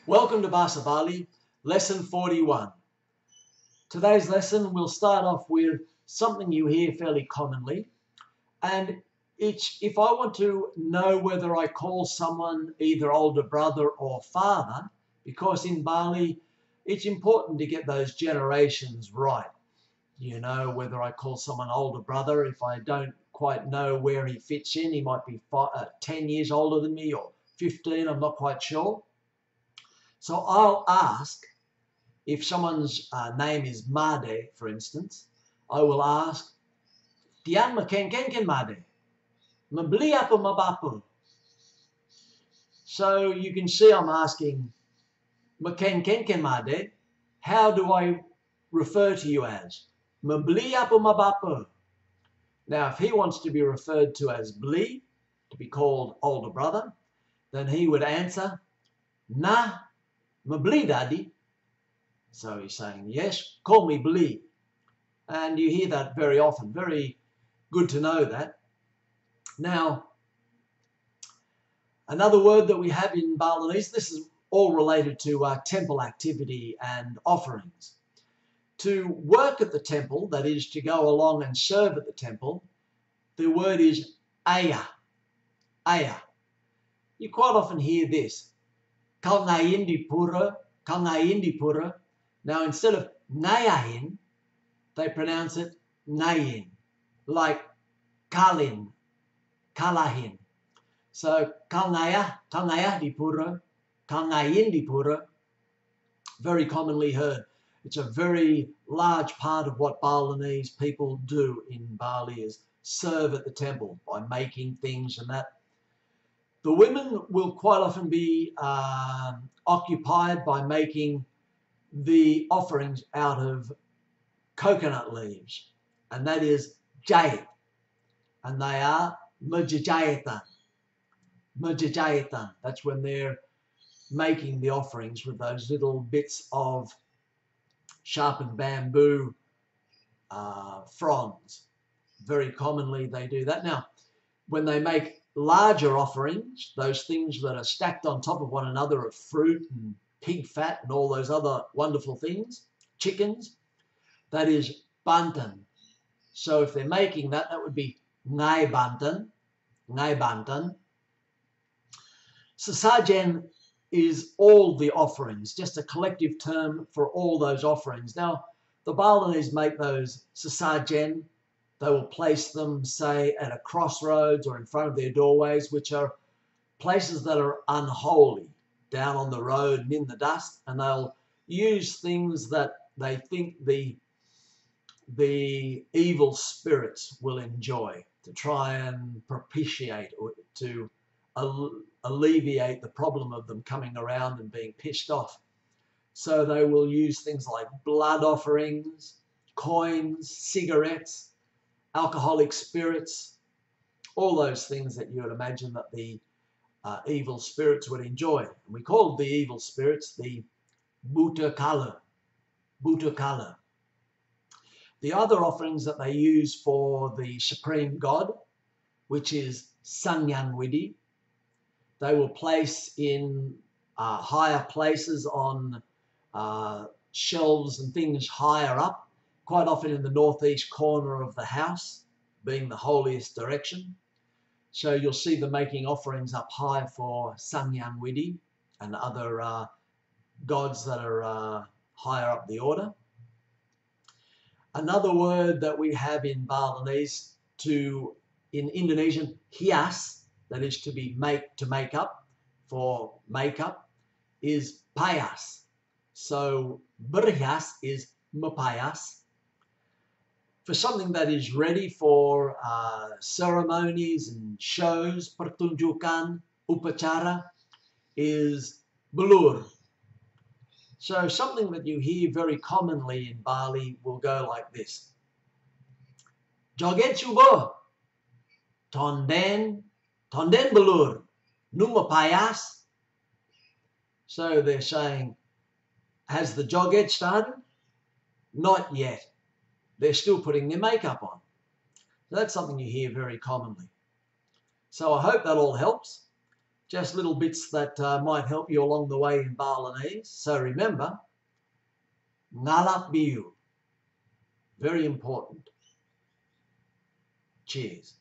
Welcome to Bahasa Bali, lesson 41. Today's lesson we'll start off with something you hear fairly commonly, and if I want to know whether I call someone either older brother or father, because in Bali it's important to get those generations right. You know, whether I call someone older brother, if I don't quite know where he fits in, he might be 10 years older than me or 15, I'm not quite sure. So I'll ask, if someone's name is Made, for instance, I will ask, Tiang makenkenken Made? Mabli apa mabapa? So you can see I'm asking, makenkenken Made? How do I refer to you as? Mabli apa mabapa? Now, if he wants to be referred to as Bli, to be called older brother, then he would answer, Na mabli daddy. So he's saying, yes, call me Bli. And you hear that very often. Very good to know that. Now, another word that we have in Balinese, this is all related to temple activity and offerings. To work at the temple, that is to go along and serve at the temple, the word is aya. Aya. You quite often hear this. Kau ngayin di pura, kau ngayin di pura. Now, instead of ngayahin, they pronounce it ngayin, like kalin, kalahin. So, kau ngayah di pura, kau ngayin di pura, very commonly heard. It's a very large part of what Balinese people do in Bali is serve at the temple by making things and that. The women will quite often be occupied by making the offerings out of coconut leaves, and that is jait, and they are mujajaitan. Mujajaitan, that's when they're making the offerings with those little bits of sharpened bamboo fronds. Very commonly they do that. Now, when they make larger offerings, those things that are stacked on top of one another of fruit and pig fat and all those other wonderful things, chickens, that is bantan. So if they're making that, that would be ngai bantan, ngai bantan. Sesajen is all the offerings, just a collective term for all those offerings. Now, the Balinese make those sesajen. They will place them, say, at a crossroads or in front of their doorways, which are places that are unholy, down on the road and in the dust, and they'll use things that they think the evil spirits will enjoy to try and propitiate or to alleviate the problem of them coming around and being pissed off. So they will use things like blood offerings, coins, cigarettes, alcoholic spirits, all those things that you would imagine that the evil spirits would enjoy. And we call the evil spirits the buta kala. Buta kala. The other offerings that they use for the supreme god, which is Sanyang Widi, they will place in higher places on shelves and things higher up, quite often in the northeast corner of the house, being the holiest direction. So you'll see them making offerings up high for Sanyang Widi and other gods that are higher up the order. Another word that we have in Balinese in Indonesian, hias, that is to make up, for makeup, is payas. So berhias is mepayas. For something that is ready for ceremonies and shows, pertunjukan, upacara, is belur. So something that you hear very commonly in Bali will go like this. Joget cuba, tonden belur, numa payas. So they're saying, has the joget started? Not yet. They're still putting their makeup on. So that's something you hear very commonly. So I hope that all helps. Just little bits that might help you along the way in Balinese. So remember, ngalap biu. Very important. Cheers.